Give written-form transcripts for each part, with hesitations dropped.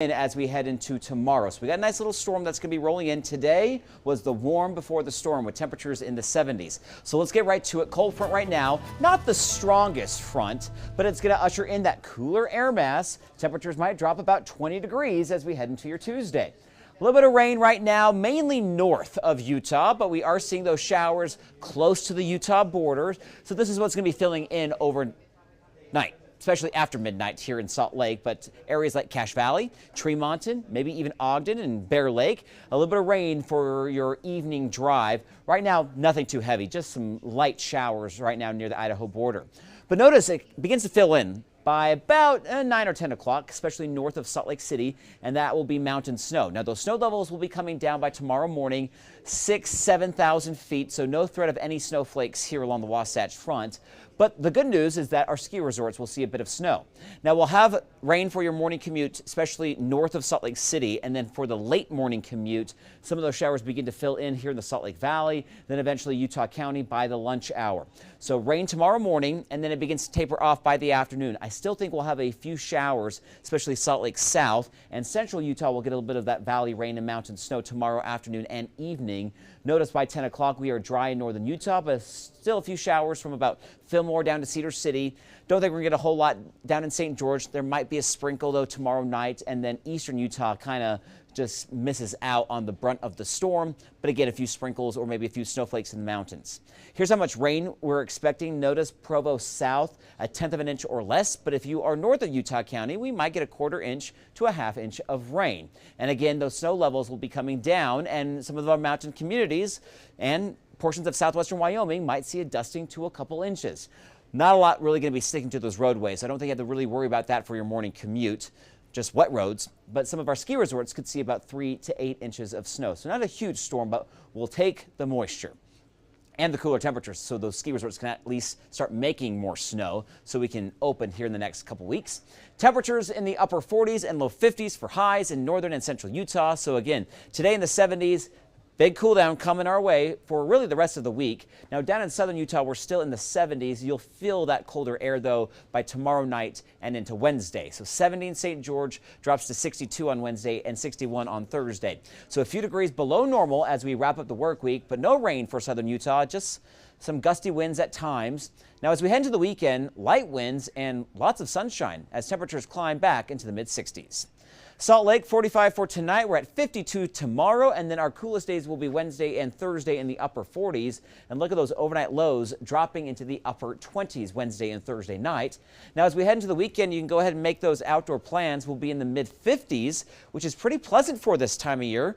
As we head into tomorrow. So we got a nice little storm that's going to be rolling in. Today was the warm before the storm with temperatures in the 70s. So let's get right to it. Cold front right now, not the strongest front, but it's going to usher in that cooler air mass. Temperatures might drop about 20 degrees as we head into your Tuesday. A little bit of rain right now, mainly north of Utah, but we are seeing those showers close to the Utah border. So this is what's going to be filling in overnight, especially after midnight here in Salt Lake, but areas like Cache Valley, Tremonton, maybe even Ogden and Bear Lake. A little bit of rain for your evening drive. Right now, nothing too heavy, just some light showers right now near the Idaho border. But notice it begins to fill in by about 9 or 10 o'clock, especially north of Salt Lake City, and that will be mountain snow. Now, those snow levels will be coming down by tomorrow morning, 7,000 feet, so no threat of any snowflakes here along the Wasatch Front. But the good news is that our ski resorts will see a bit of snow. Now, we'll have rain for your morning commute, especially north of Salt Lake City, and then for the late morning commute, some of those showers begin to fill in here in the Salt Lake Valley, then eventually Utah County by the lunch hour. So rain tomorrow morning, and then it begins to taper off by the afternoon. I still think we'll have a few showers, especially Salt Lake South, and central Utah will get a little bit of that valley rain and mountain snow tomorrow afternoon and evening. Notice by 10 o'clock we are dry in northern Utah, but still a few showers from about Fillmore down to Cedar City. Don't think we're going to get a whole lot down in St. George. There might be a sprinkle, though, tomorrow night, and then eastern Utah kind of just misses out on the brunt of the storm. But again, a few sprinkles or maybe a few snowflakes in the mountains. Here's how much rain we're expecting. Notice Provo South, 1/10 of an inch or less. But if you are north of Utah County, we might get a 1/4 inch to a 1/2 inch of rain. And again, those snow levels will be coming down, and some of our mountain communities and portions of southwestern Wyoming might see a dusting to a couple inches. Not a lot really going to be sticking to those roadways. I don't think you have to really worry about that for your morning commute. Just wet roads, but some of our ski resorts could see about 3 to 8 inches of snow. So not a huge storm, but we'll take the moisture and the cooler temperatures so those ski resorts can at least start making more snow so we can open here in the next couple weeks. Temperatures in the upper 40s and low 50s for highs in northern and central Utah. So again, today in the 70s. Big cool down coming our way for really the rest of the week. Now down in southern Utah, we're still in the 70s. You'll feel that colder air though by tomorrow night and into Wednesday. So 70 in St. George drops to 62 on Wednesday and 61 on Thursday. So a few degrees below normal as we wrap up the work week, but no rain for southern Utah, just some gusty winds at times. Now as we head into the weekend, light winds and lots of sunshine as temperatures climb back into the mid 60s. Salt Lake, 45 for tonight. We're at 52 tomorrow, and then our coolest days will be Wednesday and Thursday in the upper 40s. And look at those overnight lows dropping into the upper 20s Wednesday and Thursday night. Now, as we head into the weekend, you can go ahead and make those outdoor plans. We'll be in the mid 50s, which is pretty pleasant for this time of year.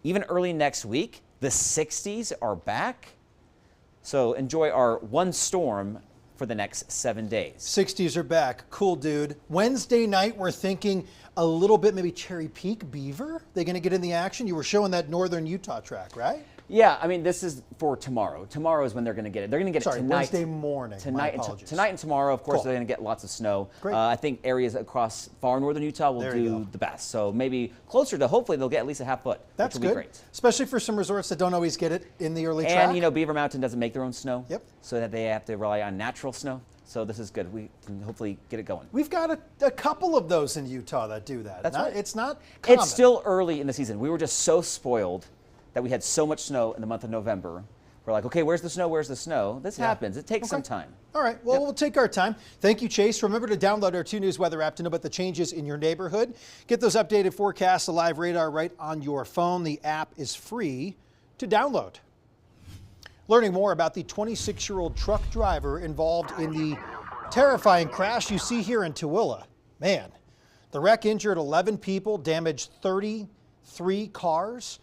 Even early next week, the 60s are back. So enjoy our one storm for the next 7 days. 60s are back. Cool, dude. Wednesday night, we're thinking a little bit maybe Cherry Peak Beaver. They're going to get in the action. You were showing that northern Utah track, right? Yeah, I mean, this is for tomorrow. Tomorrow is when they're going to get it. They're going to get it tonight. Wednesday morning. Tonight and tomorrow, of course, cool. They're going to get lots of snow. Great. I think areas across far northern Utah will do the best. So maybe closer to, hopefully they'll get at least a 1/2 foot. That's which will good. Be great. Especially for some resorts that don't always get it in the early track. And, you know, Beaver Mountain doesn't make their own snow. Yep. So that they have to rely on natural snow. So this is good. We can hopefully get it going. We've got a couple of those in Utah that do that. That's right. It's not common. It's still early in the season. We were just so spoiled that we had so much snow in the month of November. We're like, okay, where's the snow? Where's the snow? This happens. It takes some time. All right. Well, we'll take our time. Thank you, Chase. Remember to download our 2 News weather app to know about the changes in your neighborhood. Get those updated forecasts, the live radar right on your phone. The app is free to download. Learning more about the 26-year-old truck driver involved in the terrifying crash you see here in Tooele. Man, the wreck injured 11 people, damaged 33 cars,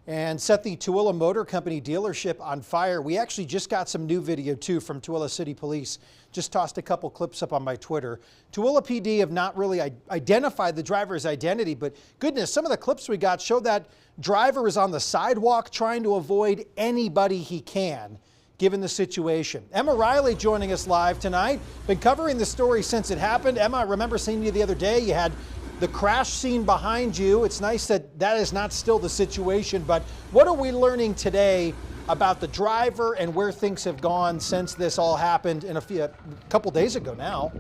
and set the Tooele Motor Company dealership on fire. We actually just got some new video, too, from Tooele City Police. Just tossed a couple clips up on my Twitter. Tooele PD have not really identified the driver's identity, but goodness, some of the clips we got show that driver is on the sidewalk trying to avoid anybody he can, given the situation. Emma Riley joining us live tonight. Been covering the story since it happened. Emma, I remember seeing you the other day. You had the crash scene behind you. It's nice that that is not still the situation, but what are we learning today about the driver and where things have gone since this all happened in a couple days ago now?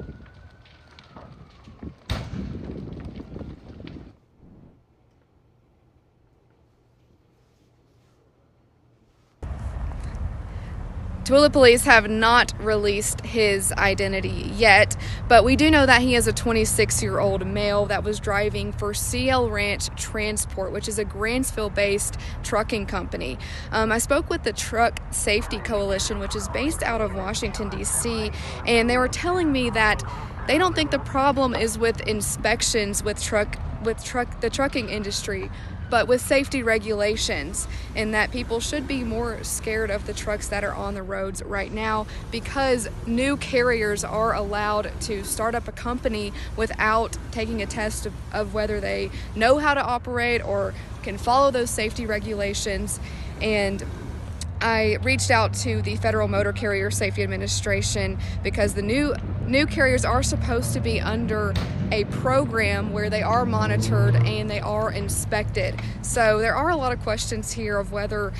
Tooele police have not released his identity yet, but we do know that he is a 26-year-old male that was driving for CL Ranch Transport, which is a Grantsville-based trucking company. I spoke with the Truck Safety Coalition, which is based out of Washington, D.C., and they were telling me that they don't think the problem is with inspections with the trucking industry, but with safety regulations, and that people should be more scared of the trucks that are on the roads right now, because new carriers are allowed to start up a company without taking a test of whether they know how to operate or can follow those safety regulations. And I reached out to the Federal Motor Carrier Safety Administration because the new carriers are supposed to be under a program where they are monitored and they are inspected. So there are a lot of questions here of whether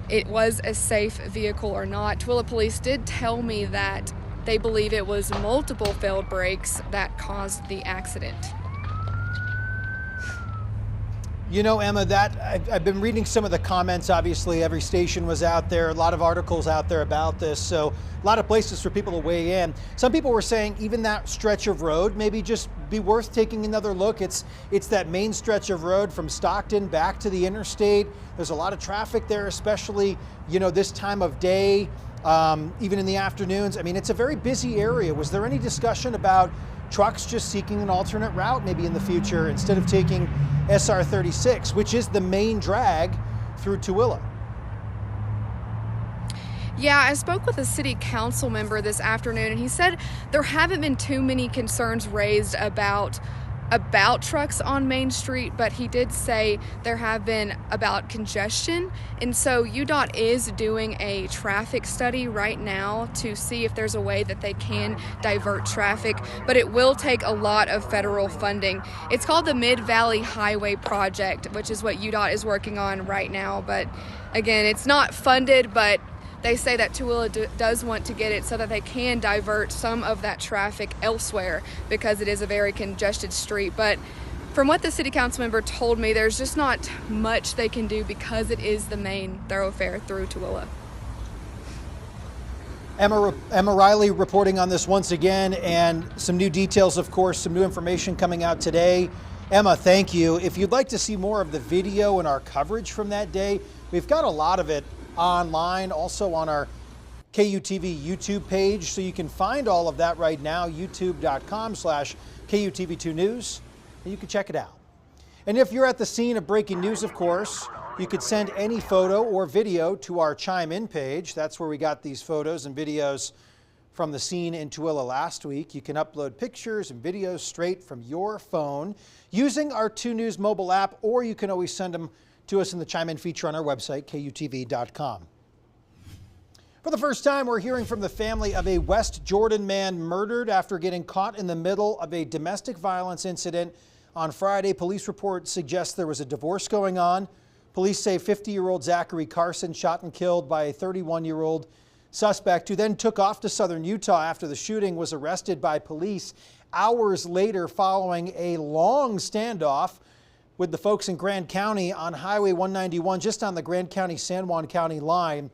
it was a safe vehicle or not. Tooele police did tell me that they believe it was multiple failed brakes that caused the accident. You know, Emma, that I've been reading some of the comments. Obviously, every station was out there, a lot of articles out there about this, so a lot of places for people to weigh in. Some people were saying even that stretch of road maybe just be worth taking another look. It's that main stretch of road from Stockton back to the interstate. There's a lot of traffic there, especially, you know, this time of day, even in the afternoons. I mean, it's a very busy area. Was there any discussion about trucks just seeking an alternate route maybe in the future instead of taking SR 36, which is the main drag through Tooele? Yeah, I spoke with a city council member this afternoon, and he said there haven't been too many concerns raised about trucks on Main Street, but he did say there have been about congestion. And so UDOT is doing a traffic study right now to see if there's a way that they can divert traffic, but it will take a lot of federal funding. It's called the Mid-Valley Highway Project, which is what UDOT is working on right now. But again, it's not funded, but they say that Tooele does want to get it so that they can divert some of that traffic elsewhere because it is a very congested street. But from what the city council member told me, there's just not much they can do because it is the main thoroughfare through Tooele. Emma Riley reporting on this once again, and some new details, of course, some new information coming out today. Emma, thank you. If you'd like to see more of the video and our coverage from that day, we've got a lot of it online, also on our KUTV YouTube page, so you can find all of that right now, youtube.com/KUTV2 News, and you can check it out. And if you're at the scene of breaking news, of course, you could send any photo or video to our Chime In page. That's where we got these photos and videos from the scene in Tooele last week. You can upload pictures and videos straight from your phone using our 2 News mobile app, or you can always send them to us in the Chime In feature on our website, KUTV.com. For the first time, we're hearing from the family of a West Jordan man murdered after getting caught in the middle of a domestic violence incident on Friday. Police report suggests there was a divorce going on. Police say 50-year-old Zachary Carson shot and killed by a 31-year-old suspect who then took off to southern Utah after the shooting, was arrested by police hours later following a long standoff with the folks in Grand County on Highway 191, just on the Grand County-San Juan County line.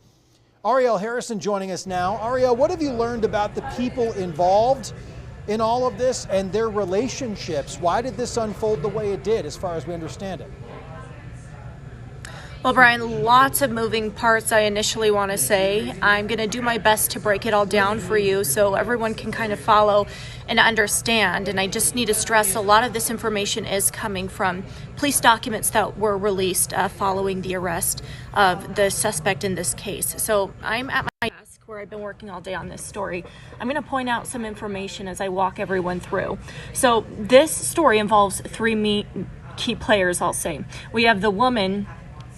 Ariel Harrison joining us now. Ariel, what have you learned about the people involved in all of this and their relationships? Why did this unfold the way it did, as far as we understand it? Well, Brian, lots of moving parts. I initially want to say I'm going to do my best to break it all down for you so everyone can kind of follow and understand. And I just need to stress a lot of this information is coming from police documents that were released following the arrest of the suspect in this case. So I'm at my desk where I've been working all day on this story. I'm going to point out some information as I walk everyone through. So this story involves 3 key players, I'll say. We have the woman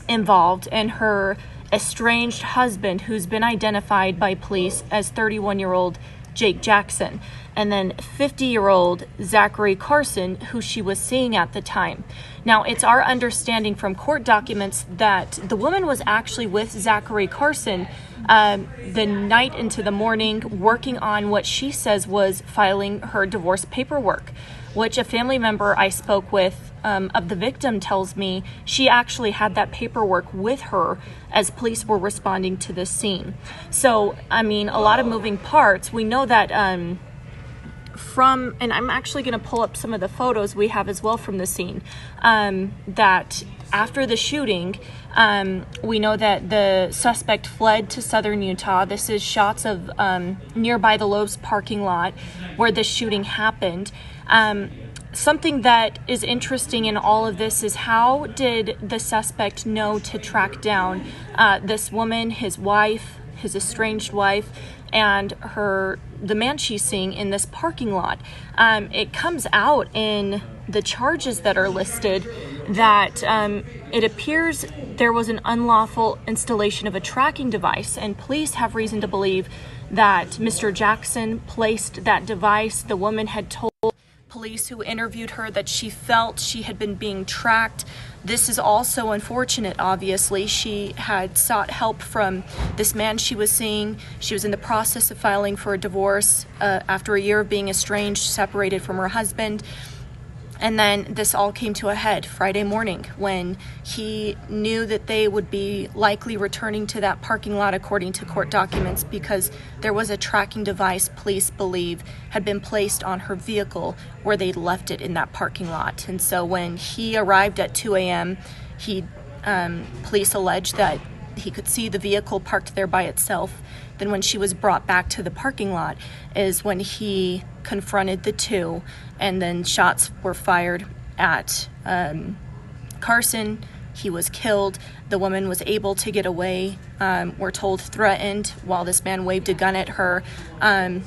involved and her estranged husband, who's been identified by police as 31-year-old Jake Jackson, and then 50-year-old Zachary Carson, who she was seeing at the time. Now, it's our understanding from court documents that the woman was actually with Zachary Carson the night into the morning, working on what she says was filing her divorce paperwork, which a family member I spoke with of the victim tells me she actually had that paperwork with her as police were responding to this scene. So, I mean, a lot of moving parts. We know that and I'm actually going to pull up some of the photos we have as well from the scene, that after the shooting, we know that the suspect fled to southern Utah. This is shots of nearby the Lowe's parking lot where the shooting happened. Something that is interesting in all of this is, how did the suspect know to track down this woman, his wife, his estranged wife, and the man she's seeing in this parking lot? It comes out in the charges that are listed that it appears there was an unlawful installation of a tracking device, and police have reason to believe that Mr. Jackson placed that device. The woman had told police who interviewed her that she felt she had been being tracked. This is also unfortunate, obviously. She had sought help from this man she was seeing. She was in the process of filing for a divorce after a year of being estranged, separated from her husband. And then this all came to a head Friday morning when he knew that they would be likely returning to that parking lot, according to court documents, because there was a tracking device police believe had been placed on her vehicle where they'd left it in that parking lot. And so when he arrived at 2 a.m., police alleged that he could see the vehicle parked there by itself. Then when she was brought back to the parking lot is when he confronted the two, and then shots were fired at Carson. He was killed. The woman was able to get away, we're told threatened, while this man waved a gun at her, and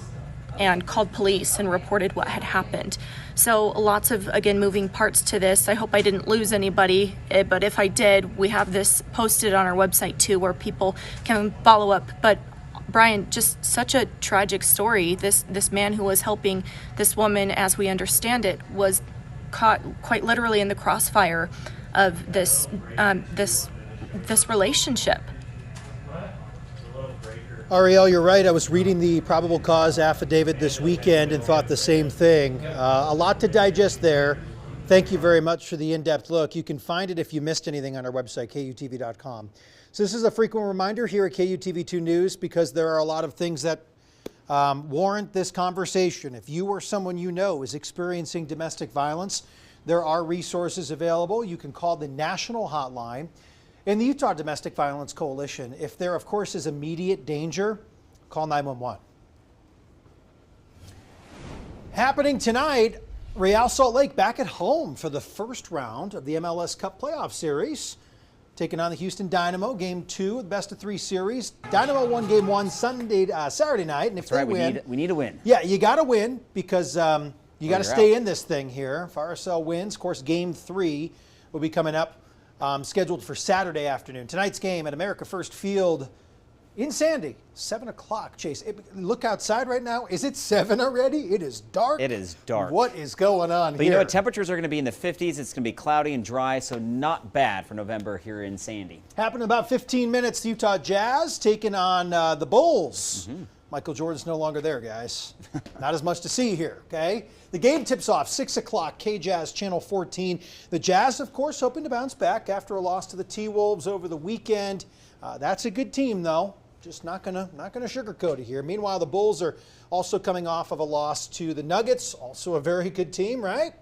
called police and reported what had happened. So lots of, again, moving parts to this. I hope I didn't lose anybody, but if I did, we have this posted on our website too, where people can follow up. But Brian, just such a tragic story. This man who was helping this woman, as we understand it, was caught quite literally in the crossfire of this relationship. Ariel, you're right. I was reading the probable cause affidavit this weekend and thought the same thing. A lot to digest there. Thank you very much for the in-depth look. You can find it if you missed anything on our website, KUTV.com. So this is a frequent reminder here at KUTV2 News, because there are a lot of things that warrant this conversation. If you or someone you know is experiencing domestic violence, there are resources available. You can call the national hotline in the Utah Domestic Violence Coalition. If there, of course, is immediate danger, call 911. Happening tonight, Real Salt Lake back at home for the first round of the MLS Cup Playoff Series, taking on the Houston Dynamo. Game 2 of the best-of-3 series. Dynamo won Game 1 Saturday night, and if they win, we need a win. Yeah, you got to win, because you got to stay in this thing here. If RSL wins, of course, Game 3 will be coming up, scheduled for Saturday afternoon. Tonight's game at America First Field in Sandy, 7 o'clock. Chase, look outside right now. Is it 7 already? It is dark. It is dark. What is going on here? But you know what? Temperatures are going to be in the 50s. It's going to be cloudy and dry, so not bad for November here in Sandy. Happened in about 15 minutes. The Utah Jazz taking on the Bulls. Michael Jordan's no longer there, guys. Not as much to see here, okay? The game tips off 6 o'clock, K-Jazz Channel 14. The Jazz, of course, hoping to bounce back after a loss to the T-Wolves over the weekend. That's a good team, though. Just not gonna sugarcoat it here. Meanwhile, the Bulls are also coming off of a loss to the Nuggets, also a very good team, right?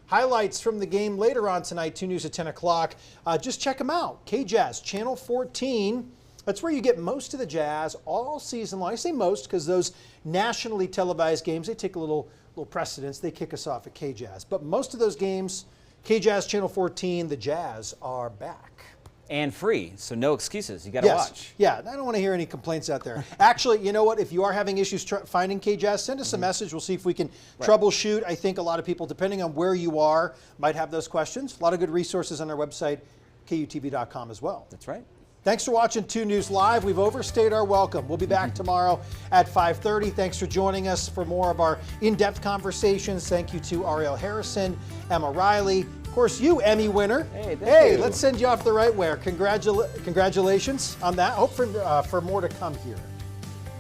Highlights from the game later on tonight, 2 News at 10 o'clock. Just check them out. K-Jazz Channel 14. That's where you get most of the Jazz all season long. I say most because those nationally televised games, they take a little precedence. They kick us off at K-Jazz. But most of those games, K-Jazz Channel 14, the Jazz are back. And free, so no excuses. You got to watch. Yeah, I don't want to hear any complaints out there. Actually, you know what? If you are having issues finding K-Jazz, send us a message. We'll see if we can troubleshoot. I think a lot of people, depending on where you are, might have those questions. A lot of good resources on our website, KUTV.com as well. That's right. Thanks for watching 2 News Live. We've overstayed our welcome. We'll be back tomorrow at 5:30. Thanks for joining us for more of our in-depth conversations. Thank you to Ariel Harrison, Emma Riley, of course, you Emmy winner. Hey, let's send you off the right way. Congratulations on that. Hope for more to come here.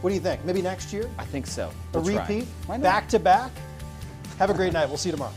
What do you think? Maybe next year? I think so. A repeat? Back to back? Have a great night. We'll see you tomorrow.